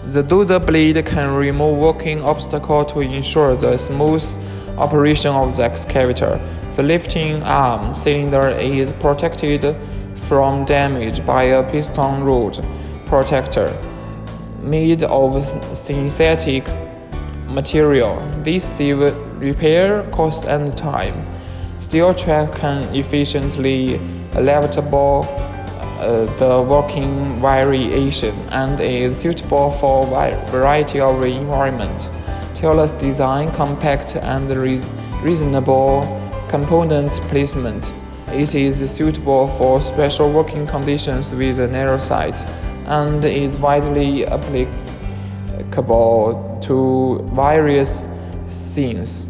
The dozer blade can remove working obstacles to ensure the smooth operation of the excavator. The lifting arm cylinder is protected from damage by a piston rod protector made of synthetic material. This saves repair costs and time. Steel track can efficiently level the working variation and is suitable for a variety of environments. Tailless design, compact and reasonable component placement. It is suitable for special working conditions with a narrow size and is widely applicable to various scenes.